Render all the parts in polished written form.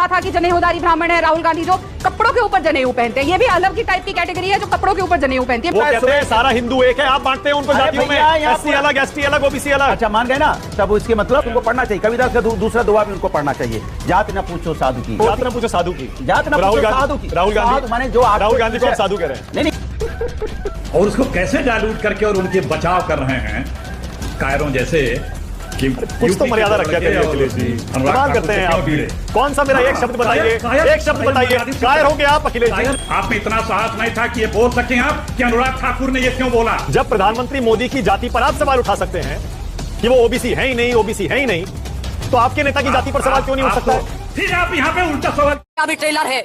कहा था कि जनेऊधारी ब्राह्मण है राहुल गांधी जो कपड़ों के ऊपर जनेऊ पहनते हैं। ये भी अलग की टाइप की कैटेगरी है जो कपड़ों के ऊपर जनेऊ पहनती है। वो कहते हैं सारा हिंदू एक है, आप बांटते हैं उनको जातियों में, एससी अलग, एसटी अलग, ओबीसी अलग। अच्छा मान गए ना, तब इसके मतलब उनको पढ़ना चाहिए। कबीरदास का दूसरा दुआ भी उनको पढ़ना चाहिए। जात न पूछो साधु की, जात न पूछो साधु की, जात न पूछो साधु की। राहुल गांधी माने जो राहुल गांधी को आप साधु कह रहे हैं। नहीं और उसको कैसे डाइल्यूट करके और उनके बचाव कर रहे हैं कायरों जैसे कि कुछ तो मर्यादा रख जाते हैं अखिलेश जी, सवाल करते हैं आप भी। कौन सा मेरा एक शब्द बताइए, एक शब्द बताइए। कायर हो गए आप अखिलेश जी। आप में इतना साहस नहीं था कि ये बोल सकें आप कि अनुराग ठाकुर ने ये क्यों बोला। जब प्रधानमंत्री मोदी की जाति पर आप सवाल उठा सकते हैं कि वो ओबीसी है ही नहीं, ओबीसी है ही नहीं, तो आपके नेता की जाति पर सवाल क्यों नहीं उठ सकता है? फिर आप यहाँ पे उल्टा सवाल। अभी ट्रेलर है,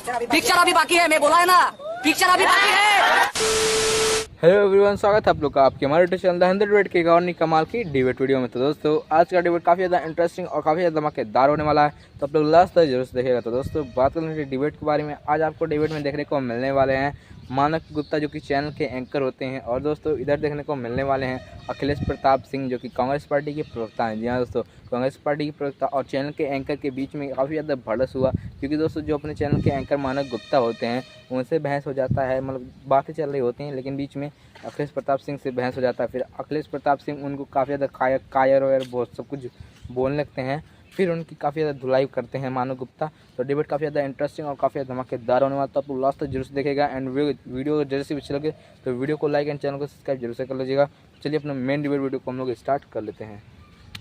पिक्चर अभी बाकी है, मैं बोला है ना, पिक्चर अभी बाकी है। हेलो एवरीवन, स्वागत है आप लोग का आपके हमारे यूट्यूब चैनल 100 डिबेट के और कमाल की डिबेट वीडियो में। तो दोस्तों आज का डिबेट काफ़ी ज़्यादा इंटरेस्टिंग और काफ़ी ज़्यादा धमाकेदार होने वाला है, तो आप लोग लास्ट तक जरूर से देखिएगा। तो दोस्तों बात करने की डिबेट के बारे में, आज आपको डिबेट में देखने को मिलने वाले हैं मानक गुप्ता जो कि चैनल के एंकर होते हैं, और दोस्तों इधर देखने को मिलने वाले हैं अखिलेश प्रताप सिंह जो कि कांग्रेस पार्टी के प्रवक्ता हैं। जी हाँ दोस्तों, कांग्रेस पार्टी के प्रवक्ता और चैनल के एंकर के बीच में काफ़ी ज़्यादा भड़स हुआ, क्योंकि दोस्तों जो अपने चैनल के एंकर मानक गुप्ता होते हैं उनसे बहस हो जाता है, मतलब बातें चल रही होती हैं, लेकिन बीच में अखिलेश प्रताप सिंह से बहस हो जाता है। फिर अखिलेश प्रताप सिंह उनको काफ़ी ज़्यादा कायर वायर बहुत सब कुछ बोलने लगते हैं, फिर उनकी काफ़ी ज़्यादा धुलाई करते हैं मानव गुप्ता। तो डिबेट काफ़ी ज़्यादा इंटरेस्टिंग और काफ़ी ज़्यादा धमाकेदार होने वाला, तो आप लास्ट तक जरूर से देखेगा। एंड वीडियो जैसे भी चले तो वीडियो को लाइक एंड चैनल को सब्सक्राइब जरूर से कर लीजिएगा। चलिए अपना मेन डिबेट वीडियो को हम लोग स्टार्ट कर लेते हैं।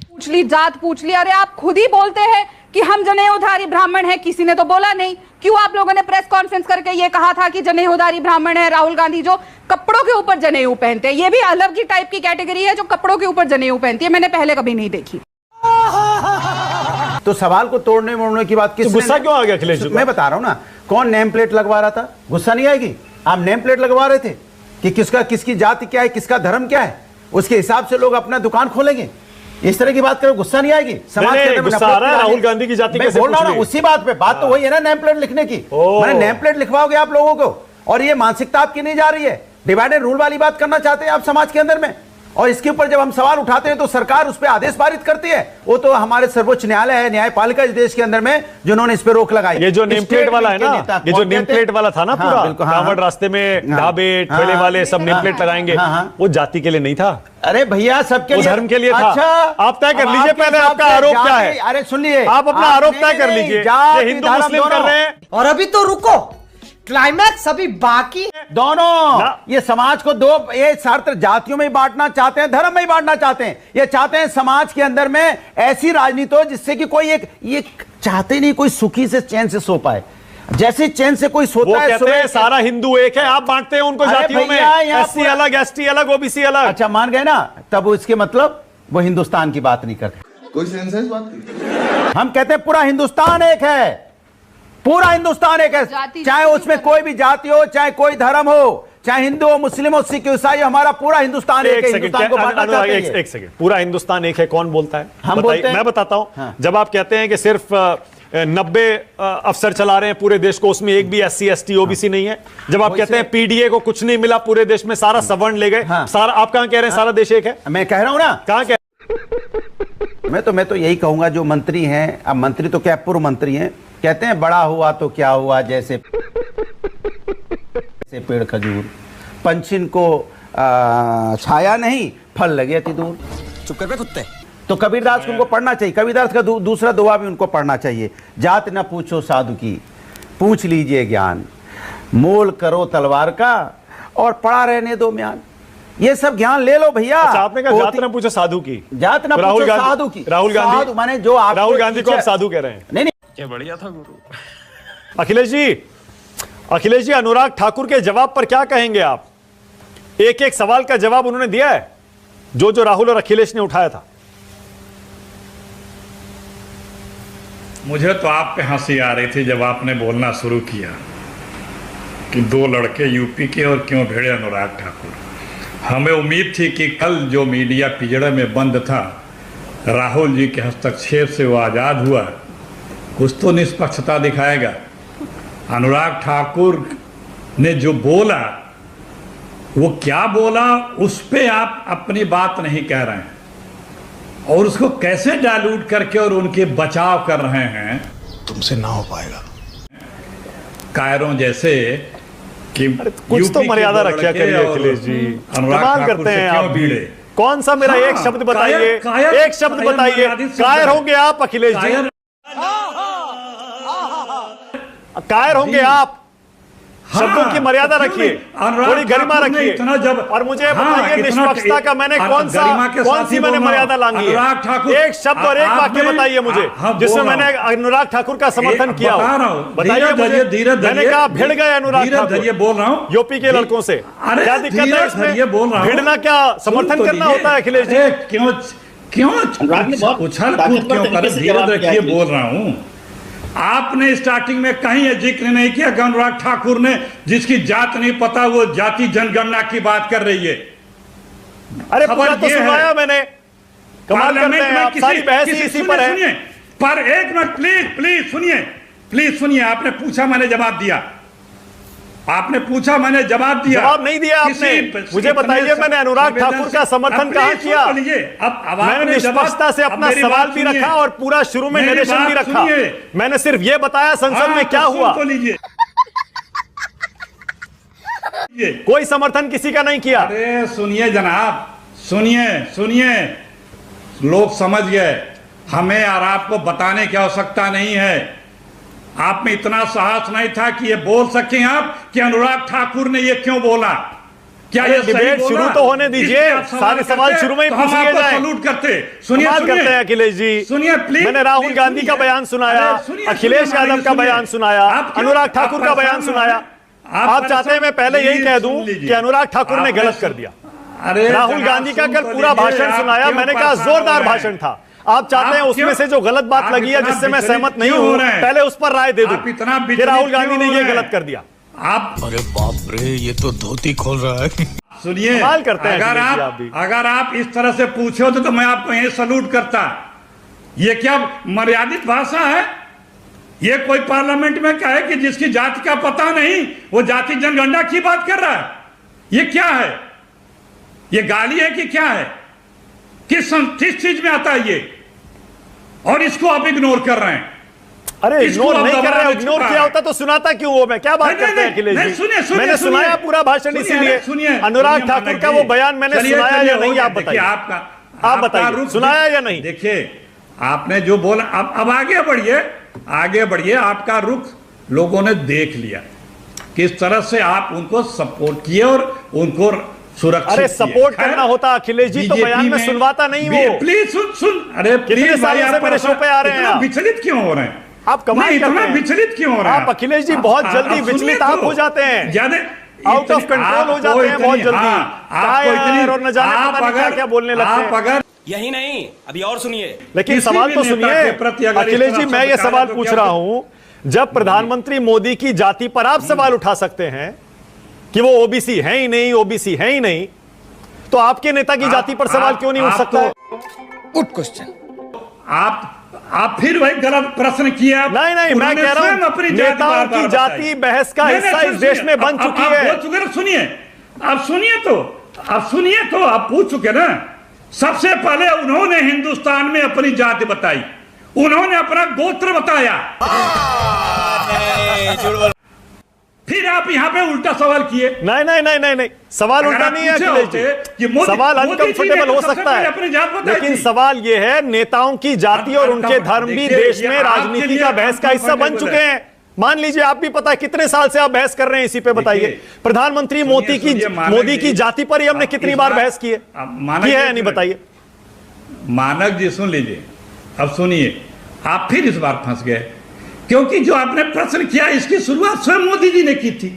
पूछ ली, जात पूछ ली, अरे आप खुद ही बोलते हैं कि हम जनेऊधारी ब्राह्मण हैं, किसी ने तो बोला नहीं। क्यों आप लोगों ने प्रेस कॉन्फ्रेंस करके ये कहा था कि जनेऊधारी ब्राह्मण है राहुल गांधी जो कपड़ों के ऊपर जनेऊ पहनते हैं? ये भी अलग की टाइप की कैटेगरी है जो कपड़ों के ऊपर जनेऊ पहनती है, मैंने पहले कभी नहीं देखी। तो सवाल को तोड़ने मोड़ने की बात किस, गुस्सा क्यों आ गया अखिलेश जी? मैं बता रहा हूं ना, कौन नेम प्लेट लगवा रहा था? गुस्सा नहीं आएगी? आप नेम प्लेट लगवा रहे थे कि किसका किसकी जाति क्या है, किसका धर्म क्या है, उसके हिसाब से लोग अपना दुकान खोलेंगे। इस तरह की बात करो, गुस्सा नहीं आएगी? समाज के अंदर गुस्सा आ रहा है राहुल गांधी की जाति मैं बोल रहा हूं उसी बात पे, बात तो वही है ना नेम प्लेट लिखने की। मैंने नेम प्लेट लिखवाओगे आप लोगों को, और ये मानसिकता आपकी नहीं जा रही है। डिवाइड एंड रूल वाली बात करना चाहते हैं आप समाज के अंदर में, और इसके ऊपर जब हम सवाल उठाते हैं तो सरकार उस पर आदेश पारित करती है। वो तो हमारे सर्वोच्च न्यायालय है, न्यायपालिका इस देश के अंदर में, जिन्होंने इस पर रोक लगाई। ये जो नेम प्लेट वाला है ना, ये जो नेम प्लेट वाला था ना पूरा, कांवड़ रास्ते में ढाबे ठेले वाले सब नेम प्लेट लगाएंगे, वो जाति के लिए नहीं था। अरे भैया सबके लिए, धर्म के लिए था। अच्छा आप तय कर लीजिए पहले आपका आरोप क्या है। अरे सुनिए, आप अपना आरोप तय कर लीजिए, ये हिंदू मुस्लिम कर रहे हैं। और अभी तो रुको, क्लाइमैक्स अभी बाकी है। दोनों ये समाज को दो, ये सार्थ जातियों में ही बांटना चाहते हैं, धर्म में ही बांटना चाहते हैं। ये चाहते हैं समाज के अंदर में ऐसी राजनीति हो जिससे कि कोई एक, ये चाहते नहीं कोई सुखी से चैन से सो पाए। जैसे चैन से कोई सोता है, कहते हैं सारा हिंदू एक है, आप बांटते हैं उनको जातियों में, एससी अलग, एसटी अलग, ओबीसी अलग। अच्छा मान गए ना, तब इसके मतलब वो हिंदुस्तान की बात नहीं करते। कोई सेंस है इस बात की? हम कहते हैं पूरा हिंदुस्तान एक है, पूरा हिंदुस्तान एक है, चाहे उसमें कोई भी जाति हो, चाहे कोई धर्म हो, चाहे हिंदू हो, मुस्लिम हो, सिख ईसाई, हमारा पूरा हिंदुस्तान एक है। हिंदुस्तान को बांटना चाहते हैं। एक सेकंड, पूरा हिंदुस्तान एक है कौन बोलता है? हम बोलते हैं। मैं बताता हूं। हाँ। जब आप कहते हैं कि सिर्फ 90 अफसर चला रहे हैं पूरे देश को, उसमें एक भी एससी एसटी ओबीसी नहीं है। जब आप कहते हैं पीडीए को कुछ नहीं मिला पूरे देश में, सारा सवर्ण ले गए, सारा, आप कहां कह रहे हैं सारा देश एक है? मैं कह रहा हूं ना, कहां कह मैं तो यही कहूंगा, जो मंत्री हैं, अब मंत्री तो क्या पूर्व मंत्री हैं, कहते हैं बड़ा हुआ तो क्या हुआ, जैसे पेड़ खजूर, पंछिन को छाया नहीं, फल लगे अति दूर। चुप कर बे कुत्ते। तो कबीरदास को उनको पढ़ना चाहिए, कबीरदास का दूसरा दुआ भी उनको पढ़ना चाहिए। जात न पूछो साधु की, पूछ लीजिए ज्ञान, मोल करो तलवार का और पड़ा रहने दो म्यान। ये सब ज्ञान ले लो भैया। अच्छा, आपने कहा जात न पूछो साधु की, जात न पूछो साधु की। राहुल गांधी माने जो आप राहुल गांधी को आप साधु कह रहे हैं? नहीं, क्या बढ़िया था गुरु। अखिलेश जी, अनुराग ठाकुर के जवाब पर क्या कहेंगे आप? एक एक सवाल का जवाब उन्होंने दिया है, जो राहुल और अखिलेश ने उठाया था। मुझे तो आप पे हंसी आ रही थी जब आपने बोलना शुरू किया कि 2 लड़के यूपी के और क्यों भिड़े अनुराग ठाकुर। हमें उम्मीद थी कि कल जो मीडिया पिंजड़े में बंद था, राहुल जी के हस्तक्षेप से वो आज़ाद हुआ, कुछ तो निष्पक्षता दिखाएगा। अनुराग ठाकुर ने जो बोला, वो क्या बोला उस पे आप अपनी बात नहीं कह रहे हैं, और उसको कैसे डाइल्यूट करके और उनके बचाव कर रहे हैं। तुमसे ना हो पाएगा। कायरों जैसे कि कुछ तो मर्यादा रखा करिए अखिलेश जी, कमाल करते हैं आप भी। कौन सा मेरा एक शब्द बताइए, एक शब्द बताइए। कायर होंगे आप अखिलेश जी, कायर होंगे आप। शब्दों की मर्यादा रखिए, थोड़ी गरिमा रखिए। और मुझे बताइए निष्पक्षता का मैंने कौन सी मैंने मर्यादा लांगी है? एक शब्द और एक वाक्य बताइए मुझे जिसमें मैंने अनुराग ठाकुर का समर्थन किया हो। बताइए मुझे। मैंने कहा भिड़ गए अनुराग ठाकुर, बोल रहा हूँ यूपी के लड़कों से। क्या दिक्कत है इसमें? भिड़ना क्या समर्थन करना होता है अखिलेश जी? क्यों उछल कूद क्यों कर? धीरे रखिए, बोल रहा हूँ। आपने स्टार्टिंग में कहीं यह जिक्र नहीं किया कि अनुराग ठाकुर ने, जिसकी जात नहीं पता, वो जाति जनगणना की बात कर रही है। अरे पूरा तो सुनाया मैंने। कमाल करते हैं आप, सारी बहस ही इसी पर है। पर एक मिनट प्लीज सुनिए। आपने पूछा, मैंने जवाब दिया। आपने पूछा, मैंने जवाब दिया। जवाब नहीं दिया आपने। मुझे बताइए मैंने अनुराग ठाकुर का समर्थन कहां किया? अब मैंने निष्पक्षता से अपना सवाल भी रखा और पूरा शुरू में निर्देशन भी रखा। मैंने सिर्फ ये बताया संसद में क्या हुआ। कोई समर्थन किसी का नहीं किया। अरे सुनिए जनाब, सुनिए। लोग समझ गए, हमें और आपको बताने की आवश्यकता नहीं है। आप में इतना साहस नहीं था कि ये बोल सकें आप कि अनुराग ठाकुर ने ये क्यों बोला। क्या ये डिबेट शुरू तो होने दीजिए, सारे सवाल शुरू में ही पूछ लिए जाएं। सलूट करते। सुनिए करते हैं अखिलेश जी। सुनिए प्लीज। मैंने राहुल गांधी का बयान सुनाया, अखिलेश यादव का बयान सुनाया, अनुराग ठाकुर का बयान सुनाया। आप चाहते हैं मैं पहले यही कह दूं कि अनुराग ठाकुर ने गलत कर दिया। राहुल गांधी का कल पूरा भाषण सुनाया, मैंने कहा जोरदार भाषण था। आप चाहते हैं उसमें से जो गलत बात लगी है जिससे मैं सहमत नहीं हूं, पहले उस पर राय दे दूं कि राहुल गांधी ने ये गलत कर दिया। आप अरे बाप रे, ये तो धोती खोल रहा है। सुनिए, करते हैं अगर आप इस तरह से पूछे होते तो मैं आपको यही सलूट करता। ये क्या मर्यादित भाषा है? ये कोई पार्लियामेंट में कहे कि जिसकी जाति का पता नहीं वो जाति जनगणना की बात कर रहा है? ये क्या है? ये गाली है कि क्या है? किस चीज में आता है ये? और इसको आप इग्नोर कर रहे हैं। अरे इग्नोर नहीं कर रहे, इग्नोर किया होता तो सुनाता क्यों हो? मैं क्या बात करते हैं अखिलेश जी? मैंने सुनाया पूरा भाषण, इसीलिए अनुराग ठाकुर का वो बयान मैंने सुनाया या नहीं? आप बताइए, आप बताइए सुनाया या नहीं? देखिए आपने जो बोला, अब आगे बढ़िए। आपका रुख लोगों ने देख लिया, किस तरह से आप उनको सपोर्ट किए और उनको सुरक्षित। अरे सपोर्ट करना होता अखिलेश जी तो बयान में सुनवाता नहीं वो। प्लीज सुन। अरे कितने साल से मेरे शो पे आ रहे हैं? विचलित क्यों हो रहे हैं आप? कमाल करते हैं। विचलित क्यों हो रहे हैं आप अखिलेश जी? बहुत जल्दी विचलित आप हो जाते हैं, ज्यादा आउट ऑफ कंट्रोल हो जाते हैं बहुत जल्दी। और न जाने पता नहीं क्या बोलने लगते हैं। यही नहीं, अभी और सुनिए। लेकिन सवाल तो सुनिए अखिलेश जी, मैं ये सवाल पूछ रहा हूं, जब प्रधानमंत्री मोदी की जाति पर आप सवाल उठा सकते हैं कि वो ओबीसी है ही नहीं, ओबीसी है ही नहीं, तो आपके नेता की जाति पर सवाल क्यों नहीं उठ सकता? Good question. आप फिर वही गलत प्रश्न किया। नहीं, मैं कह रहा हूं नेताओं की जाति बहस का हिस्सा इस देश में बन चुकी है। सुनिए तो आप पूछ चुके ना। सबसे पहले उन्होंने हिंदुस्तान में अपनी जाति बताई, उन्होंने अपना गोत्र बताया। फिर आप यहाँ पे उल्टा सवाल किए। नहीं, सवाल उल्टा नहीं है अखिलेश जी। सवाल अनकंफर्टेबल हो सकता है, लेकिन सवाल ये है नेताओं की जाति और उनके धर्म भी देश में राजनीति का बहस का हिस्सा बन चुके हैं। मान लीजिए, आप भी पता है कितने साल से आप बहस कर रहे हैं इसी पे। बताइए प्रधानमंत्री मोदी की जाति पर ही हमने कितनी बार बहस की है या नहीं? बताइए। मानक जी सुन लीजिए, अब सुनिए। आप फिर इस बार फंस गए, क्योंकि जो आपने प्रश्न किया इसकी शुरुआत स्वयं मोदी जी ने की थी।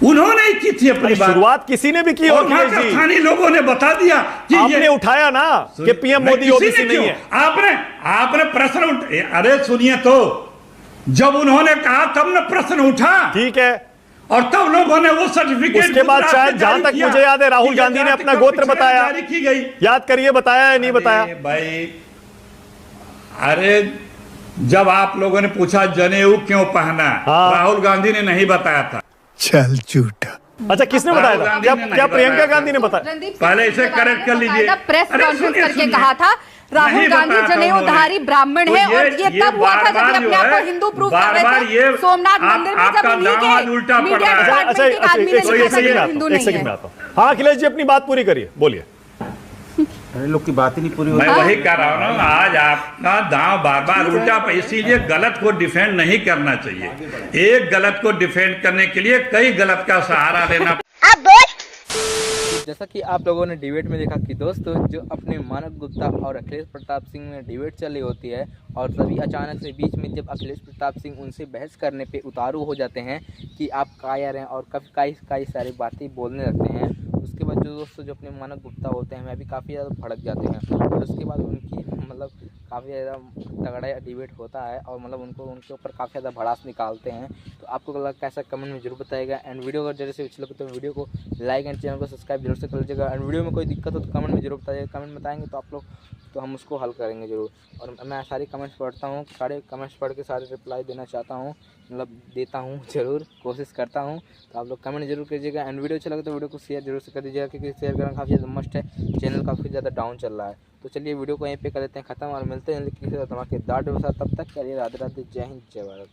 उन्होंने ही की थी अपनी बात। शुरुआत किसी ने भी की और स्थानीय लोगों ने बता दिया कि आपने उठाया ना कि पीएम मोदी ओबीसी नहीं है। आपने प्रश्न अरे सुनिए तो, जब उन्होंने कहा तब न प्रश्न उठा, ठीक है, और तब लोगों ने वो सर्टिफिकेट। उसके बाद शायद जहां तक मुझे याद है राहुल गांधी ने अपना गोत्र बताया, की गई। याद करिए, बताया या नहीं बताया? भाई अरे जब आप लोगों ने पूछा जनेऊ क्यों पहना, राहुल गांधी ने नहीं बताया था। चल झूठा। अच्छा, किसने बताया था? क्या प्रियंका गांधी ने बताया? पहले इसे करेक्ट कर लीजिए। प्रेस कॉन्फ्रेंस करके कहा था राहुल नहीं गांधी बताया था जनेऊधारी उन्होंने। ब्राह्मण तो है और ये तब हुआ था जब बार-बार ये अपने जो आप को है, हिंदू प्रूफ कर बार-बार रहे ये थे सोमनाथ मंदिर में जब आपका इन्हीं दामाद उल्टा के पड़ मीडिया रहा है। डिपार्टमेंट अच्छा के आदमी ने एक लिखा था सेकंड कि में हिंदू आता हूं, एक नहीं सेकंड में है। आता हूं। हाँ अखिलेश जी अपनी बात पूरी करिए, बोलिए। अरे लोग की बात ही नहीं पूरी हो मैं रही। वही कह रहा हूँ ना, आज आपका दांव बार बार उल्टा पे, इसीलिए गलत को डिफेंड नहीं करना चाहिए। एक गलत को डिफेंड करने के लिए कई गलत का सहारा लेना। जैसा कि आप लोगों ने डिबेट में देखा कि दोस्तों जो अपने मानव गुप्ता और अखिलेश प्रताप सिंह में डिबेट चली होती है और तभी अचानक से बीच में जब अखिलेश प्रताप सिंह उनसे बहस करने पे उतारू हो जाते हैं कि आप कायर हैं और कई सारी बातें बोलने लगते हैं, उसके बाद जो दोस्तों जो अपने मानव गुप्ता होते हैं वह भी काफ़ी ज़्यादा भड़क जाते हैं और उसके बाद उनकी मतलब काफ़ी ज़्यादा तगड़ा डिबेट होता है और मतलब उनके ऊपर काफ़ी ज़्यादा भड़ास निकालते हैं। तो आपको कैसा कमेंट में जरूर बताइएगा एंड वीडियो अगर जैसे अच्छी लगे तो वीडियो को लाइक एंड चैनल को सब्सक्राइब जरूर से कर लीजिएगा एंड वीडियो में कोई दिक्कत हो तो कमेंट में जरूर बताइएगा। कमेंट बताएंगे तो आप लोग तो हम उसको हल करेंगे ज़रूर। और मैं सारे कमेंट्स पढ़ता हूँ, सारे कमेंट्स पढ़ के सारे रिप्लाई देना चाहता हूँ, मतलब देता हूँ ज़रूर, कोशिश करता हूँ। तो आप लोग कमेंट जरूर कीजिएगा एंड वीडियो अच्छा लगे तो वीडियो को शेयर जरूर से कर दीजिएगा क्योंकि शेयर करना काफ़ी ज़्यादा मस्ट है, चैनल काफ़ी ज़्यादा डाउन चल रहा है। तो चलिए वीडियो को यहीं पे कर लेते हैं ख़त्म और मिलते हैं किसी धमाकेदार वीडियो के साथ। तब तक के लिए राधे राधे, जय हिंद, जय भारत।